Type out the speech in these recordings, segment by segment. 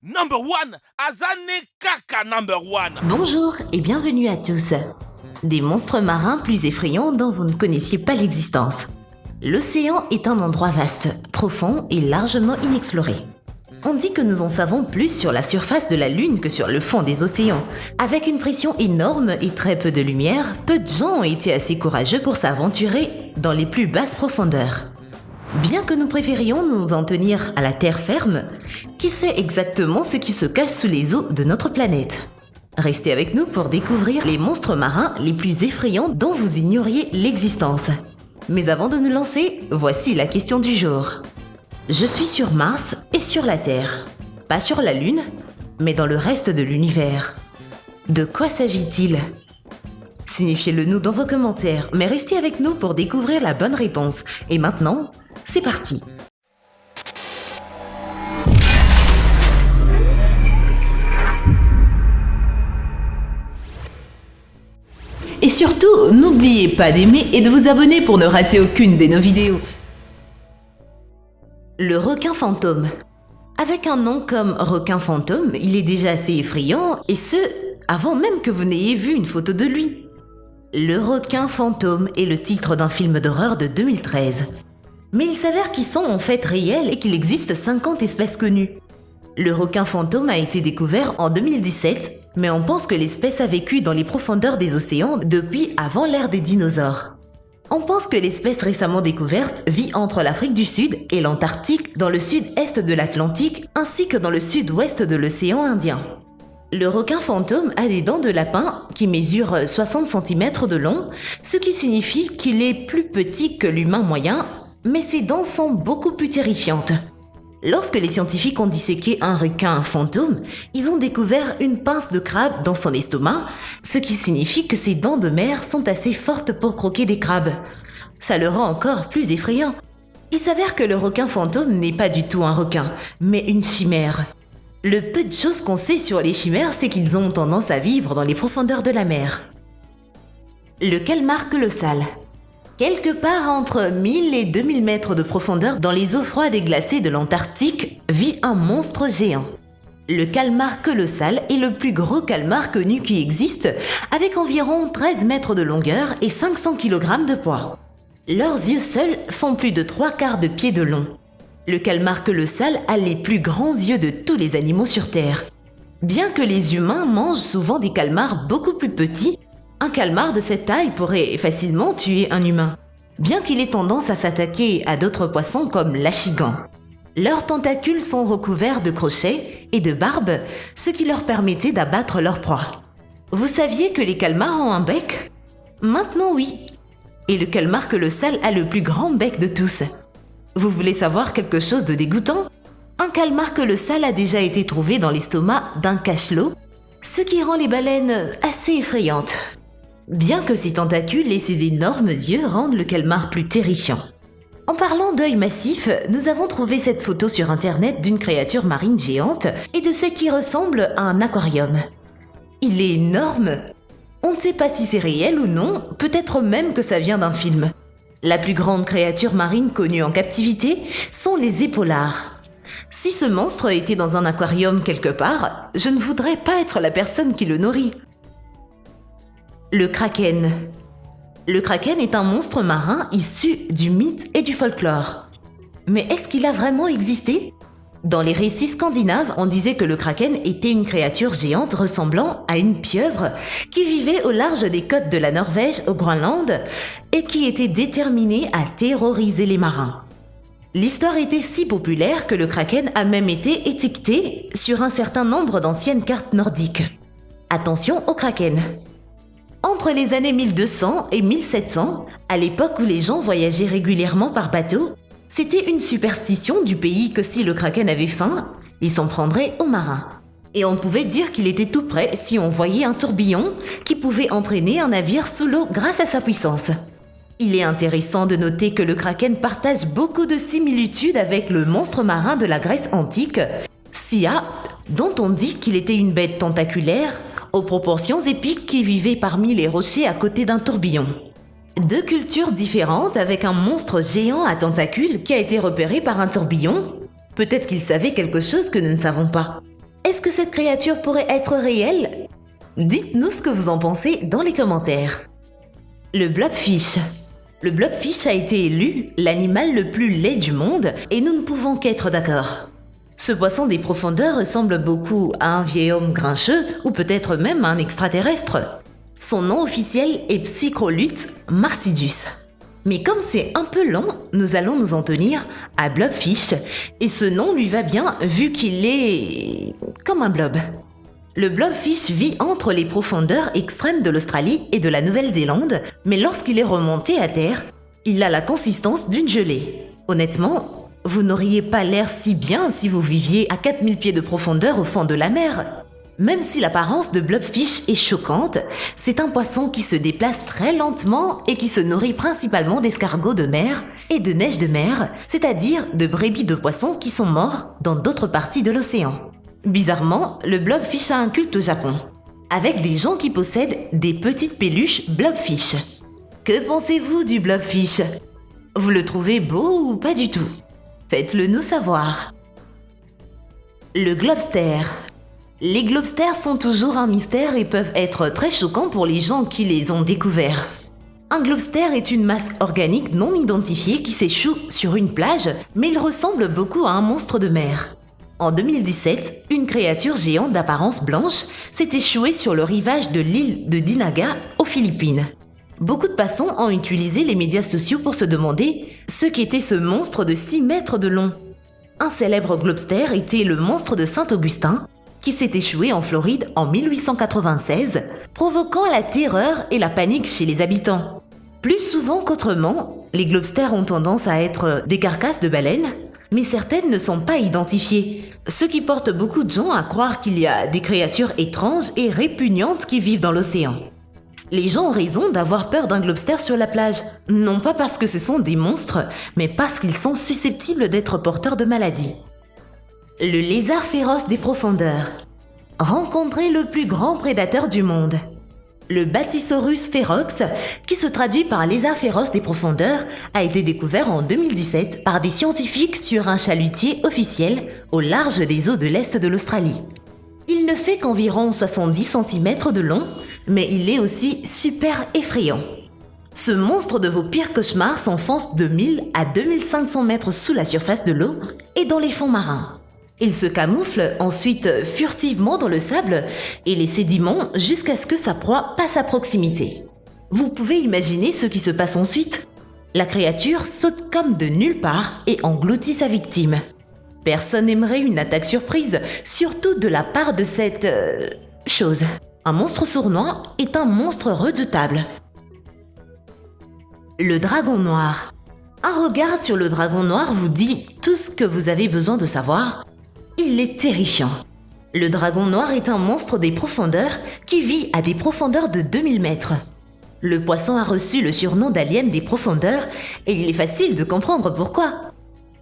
Number one, Azane Kaka number one. Bonjour et bienvenue à tous. Des monstres marins plus effrayants dont vous ne connaissiez pas l'existence. L'océan est un endroit vaste, profond et largement inexploré. On dit que nous en savons plus sur la surface de la Lune que sur le fond des océans. Avec une pression énorme et très peu de lumière, peu de gens ont été assez courageux pour s'aventurer dans les plus basses profondeurs. Bien que nous préférions nous en tenir à la terre ferme, qui sait exactement ce qui se cache sous les eaux de notre planète? Restez avec nous pour découvrir les monstres marins les plus effrayants dont vous ignoriez l'existence. Mais avant de nous lancer, voici la question du jour. Je suis sur Mars et sur la Terre. Pas sur la Lune, mais dans le reste de l'univers. De quoi s'agit-il? Signifiez-le nous dans vos commentaires, mais restez avec nous pour découvrir la bonne réponse. Et maintenant, c'est parti! Et surtout, n'oubliez pas d'aimer et de vous abonner pour ne rater aucune de nos vidéos. Le requin fantôme. Avec un nom comme requin fantôme, il est déjà assez effrayant, et ce, avant même que vous n'ayez vu une photo de lui. Le requin fantôme est le titre d'un film d'horreur de 2013. Mais il s'avère qu'ils sont en fait réels et qu'il existe 50 espèces connues. Le requin fantôme a été découvert en 2017, mais on pense que l'espèce a vécu dans les profondeurs des océans depuis avant l'ère des dinosaures. On pense que l'espèce récemment découverte vit entre l'Afrique du Sud et l'Antarctique, dans le sud-est de l'Atlantique, ainsi que dans le sud-ouest de l'océan Indien. Le requin fantôme a des dents de lapin qui mesurent 60 cm de long, ce qui signifie qu'il est plus petit que l'humain moyen, mais ses dents sont beaucoup plus terrifiantes. Lorsque les scientifiques ont disséqué un requin fantôme, ils ont découvert une pince de crabe dans son estomac, ce qui signifie que ses dents de mer sont assez fortes pour croquer des crabes. Ça le rend encore plus effrayant. Il s'avère que le requin fantôme n'est pas du tout un requin, mais une chimère. Le peu de choses qu'on sait sur les chimères, c'est qu'ils ont tendance à vivre dans les profondeurs de la mer. Le calmar colossal. Quelque part entre 1000 et 2000 mètres de profondeur dans les eaux froides et glacées de l'Antarctique vit un monstre géant. Le calmar colossal est le plus gros calmar connu qui existe, avec environ 13 mètres de longueur et 500 kg de poids. Leurs yeux seuls font plus de 3/4 de pied de long. Le calmar colossal a les plus grands yeux de tous les animaux sur Terre. Bien que les humains mangent souvent des calmars beaucoup plus petits, un calmar de cette taille pourrait facilement tuer un humain, bien qu'il ait tendance à s'attaquer à d'autres poissons comme l'achigan. Leurs tentacules sont recouverts de crochets et de barbes, ce qui leur permettait d'abattre leur proie. Vous saviez que les calmars ont un bec? Maintenant oui. Et le calmar colossal a le plus grand bec de tous. Vous voulez savoir quelque chose de dégoûtant? Un calmar colossal a déjà été trouvé dans l'estomac d'un cachalot, ce qui rend les baleines assez effrayantes. Bien que ses tentacules et ses énormes yeux rendent le calmar plus terrifiant. En parlant d'œils massifs, nous avons trouvé cette photo sur internet d'une créature marine géante et de ce qui ressemble à un aquarium. Il est énorme. On ne sait pas si c'est réel ou non, peut-être même que ça vient d'un film. La plus grande créature marine connue en captivité sont les épaulards. Si ce monstre était dans un aquarium quelque part, je ne voudrais pas être la personne qui le nourrit. Le kraken. Le kraken est un monstre marin issu du mythe et du folklore. Mais est-ce qu'il a vraiment existé? Dans les récits scandinaves, on disait que le kraken était une créature géante ressemblant à une pieuvre qui vivait au large des côtes de la Norvège au Groenland et qui était déterminée à terroriser les marins. L'histoire était si populaire que le kraken a même été étiqueté sur un certain nombre d'anciennes cartes nordiques. Attention au kraken! Entre les années 1200 et 1700, à l'époque où les gens voyageaient régulièrement par bateau, c'était une superstition du pays que si le kraken avait faim, il s'en prendrait aux marins. Et on pouvait dire qu'il était tout prêt si on voyait un tourbillon qui pouvait entraîner un navire sous l'eau grâce à sa puissance. Il est intéressant de noter que le kraken partage beaucoup de similitudes avec le monstre marin de la Grèce antique, Sia, dont on dit qu'il était une bête tentaculaire, aux proportions épiques qui vivait parmi les rochers à côté d'un tourbillon. Deux cultures différentes avec un monstre géant à tentacules qui a été repéré par un tourbillon. Peut-être qu'il savait quelque chose que nous ne savons pas. Est-ce que cette créature pourrait être réelle? Dites-nous ce que vous en pensez dans les commentaires. Le blobfish. Le blobfish a été élu l'animal le plus laid du monde et nous ne pouvons qu'être d'accord. Ce poisson des profondeurs ressemble beaucoup à un vieil homme grincheux ou peut-être même à un extraterrestre. Son nom officiel est Psycholutes marcidus. Mais comme c'est un peu long, nous allons nous en tenir à blobfish et ce nom lui va bien vu qu'il est comme un blob. Le blobfish vit entre les profondeurs extrêmes de l'Australie et de la Nouvelle-Zélande, mais lorsqu'il est remonté à terre, il a la consistance d'une gelée. Honnêtement, vous n'auriez pas l'air si bien si vous viviez à 4000 pieds de profondeur au fond de la mer. Même si l'apparence de blobfish est choquante, c'est un poisson qui se déplace très lentement et qui se nourrit principalement d'escargots de mer et de neige de mer, c'est-à-dire de brebis de poissons qui sont morts dans d'autres parties de l'océan. Bizarrement, le blobfish a un culte au Japon, avec des gens qui possèdent des petites peluches blobfish. Que pensez-vous du blobfish? Vous le trouvez beau ou pas du tout? Faites-le nous savoir. Le globster. Les globsters sont toujours un mystère et peuvent être très choquants pour les gens qui les ont découverts. Un globster est une masse organique non identifiée qui s'échoue sur une plage, mais il ressemble beaucoup à un monstre de mer. En 2017, une créature géante d'apparence blanche s'est échouée sur le rivage de l'île de Dinaga, aux Philippines. Beaucoup de passants ont utilisé les médias sociaux pour se demander ce qu'était ce monstre de 6 mètres de long. Un célèbre globster était le monstre de Saint-Augustin, qui s'est échoué en Floride en 1896, provoquant la terreur et la panique chez les habitants. Plus souvent qu'autrement, les globsters ont tendance à être des carcasses de baleines, mais certaines ne sont pas identifiées, ce qui porte beaucoup de gens à croire qu'il y a des créatures étranges et répugnantes qui vivent dans l'océan. Les gens ont raison d'avoir peur d'un globster sur la plage, non pas parce que ce sont des monstres, mais parce qu'ils sont susceptibles d'être porteurs de maladies. Le lézard féroce des profondeurs. Rencontrez le plus grand prédateur du monde. Le Bathysaurus ferox, qui se traduit par lézard féroce des profondeurs, a été découvert en 2017 par des scientifiques sur un chalutier officiel au large des eaux de l'est de l'Australie. Il ne fait qu'environ 70 cm de long, mais il est aussi super effrayant. Ce monstre de vos pires cauchemars s'enfonce de 1000 à 2500 mètres sous la surface de l'eau et dans les fonds marins. Il se camoufle ensuite furtivement dans le sable et les sédiments jusqu'à ce que sa proie passe à proximité. Vous pouvez imaginer ce qui se passe ensuite? La créature saute comme de nulle part et engloutit sa victime. Personne n'aimerait une attaque surprise, surtout de la part de cette chose. Un monstre sournois est un monstre redoutable. Le dragon noir. Un regard sur le dragon noir vous dit tout ce que vous avez besoin de savoir. Il est terrifiant. Le dragon noir est un monstre des profondeurs qui vit à des profondeurs de 2000 mètres. Le poisson a reçu le surnom d'alien des profondeurs et il est facile de comprendre pourquoi.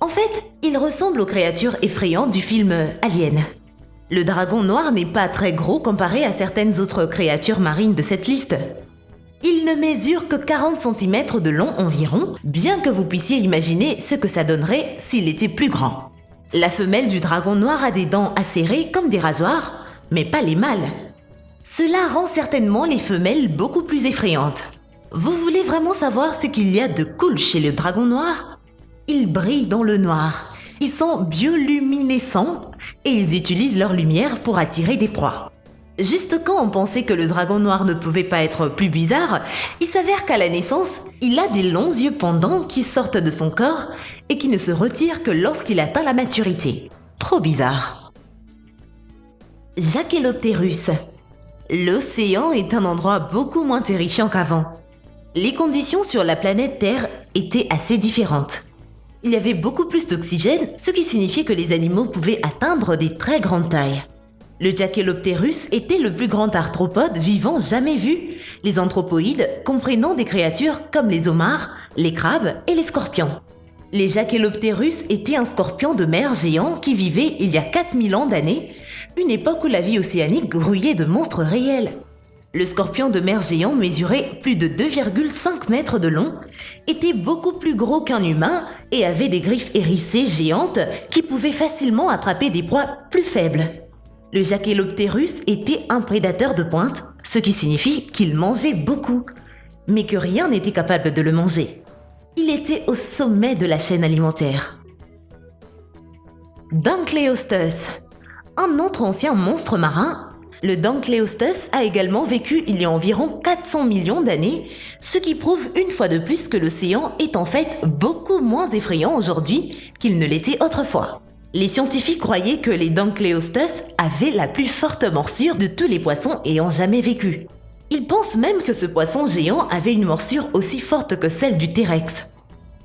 En fait, il ressemble aux créatures effrayantes du film Alien. Le dragon noir n'est pas très gros comparé à certaines autres créatures marines de cette liste. Il ne mesure que 40 cm de long environ, bien que vous puissiez imaginer ce que ça donnerait s'il était plus grand. La femelle du dragon noir a des dents acérées comme des rasoirs, mais pas les mâles. Cela rend certainement les femelles beaucoup plus effrayantes. Vous voulez vraiment savoir ce qu'il y a de cool chez le dragon noir? Ils brillent dans le noir. Ils sont bioluminescents et ils utilisent leur lumière pour attirer des proies. Juste quand on pensait que le dragon noir ne pouvait pas être plus bizarre, il s'avère qu'à la naissance, il a des longs yeux pendants qui sortent de son corps et qui ne se retirent que lorsqu'il atteint la maturité. Trop bizarre. Jachelopterus. L'océan est un endroit beaucoup moins terrifiant qu'avant. Les conditions sur la planète Terre étaient assez différentes. Il y avait beaucoup plus d'oxygène, ce qui signifiait que les animaux pouvaient atteindre des très grandes tailles. Le Jachelopterus était le plus grand arthropode vivant jamais vu, les anthropoïdes comprenant des créatures comme les homards, les crabes et les scorpions. Les Jachelopterus étaient un scorpion de mer géant qui vivait il y a 4000 ans d'années, une époque où la vie océanique grouillait de monstres réels. Le scorpion de mer géant mesurait plus de 2,5 mètres de long, était beaucoup plus gros qu'un humain et avait des griffes hérissées géantes qui pouvaient facilement attraper des proies plus faibles. Le Jachelopterus était un prédateur de pointe, ce qui signifie qu'il mangeait beaucoup, mais que rien n'était capable de le manger. Il était au sommet de la chaîne alimentaire. Dunkleosteus, un autre ancien monstre marin. Le Dunkleosteus a également vécu il y a environ 400 millions d'années, ce qui prouve une fois de plus que l'océan est en fait beaucoup moins effrayant aujourd'hui qu'il ne l'était autrefois. Les scientifiques croyaient que les Dunkleosteus avaient la plus forte morsure de tous les poissons ayant jamais vécu. Ils pensent même que ce poisson géant avait une morsure aussi forte que celle du T-Rex.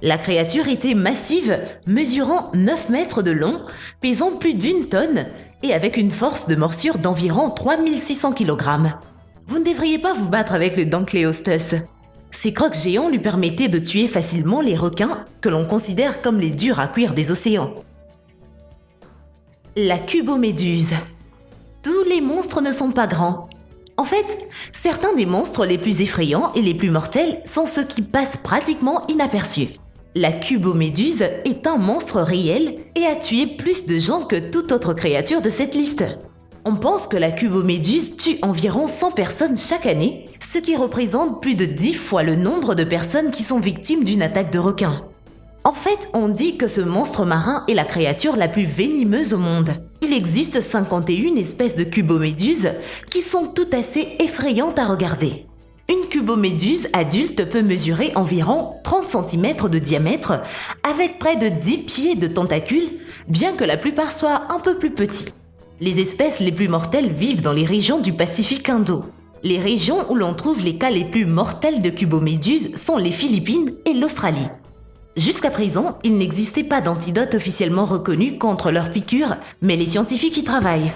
La créature était massive, mesurant 9 mètres de long, pesant plus d'1 tonne et avec une force de morsure d'environ 3600 kg. Vous ne devriez pas vous battre avec le Dunkleosteus. Ces crocs géants lui permettaient de tuer facilement les requins que l'on considère comme les durs à cuire des océans. La cuboméduse. Tous les monstres ne sont pas grands. En fait, certains des monstres les plus effrayants et les plus mortels sont ceux qui passent pratiquement inaperçus. La cuboméduse est un monstre réel et a tué plus de gens que toute autre créature de cette liste. On pense que la cuboméduse tue environ 100 personnes chaque année, ce qui représente plus de 10 fois le nombre de personnes qui sont victimes d'une attaque de requin. En fait, on dit que ce monstre marin est la créature la plus venimeuse au monde. Il existe 51 espèces de cuboméduses qui sont toutes assez effrayantes à regarder. Une cuboméduse adulte peut mesurer environ 30 cm de diamètre avec près de 10 pieds de tentacules, bien que la plupart soient un peu plus petits. Les espèces les plus mortelles vivent dans les régions du Pacifique Indo. Les régions où l'on trouve les cas les plus mortels de cuboméduses sont les Philippines et l'Australie. Jusqu'à présent, il n'existait pas d'antidote officiellement reconnu contre leur piqûre, mais les scientifiques y travaillent.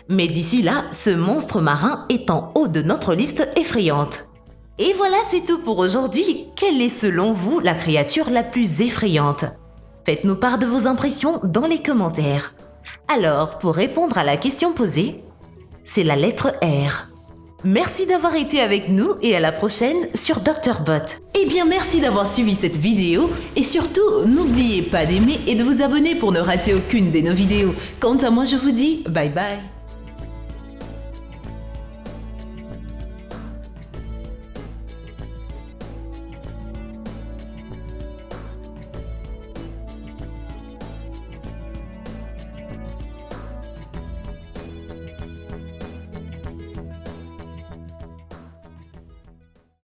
Mais d'ici là, ce monstre marin est en haut de notre liste effrayante. Et voilà, c'est tout pour aujourd'hui. Quelle est selon vous la créature la plus effrayante? Faites-nous part de vos impressions dans les commentaires. Alors, pour répondre à la question posée, c'est la lettre R. Merci d'avoir été avec nous et à la prochaine sur Dr Bot. Eh bien, merci d'avoir suivi cette vidéo et surtout, n'oubliez pas d'aimer et de vous abonner pour ne rater aucune de nos vidéos. Quant à moi, je vous dis bye bye.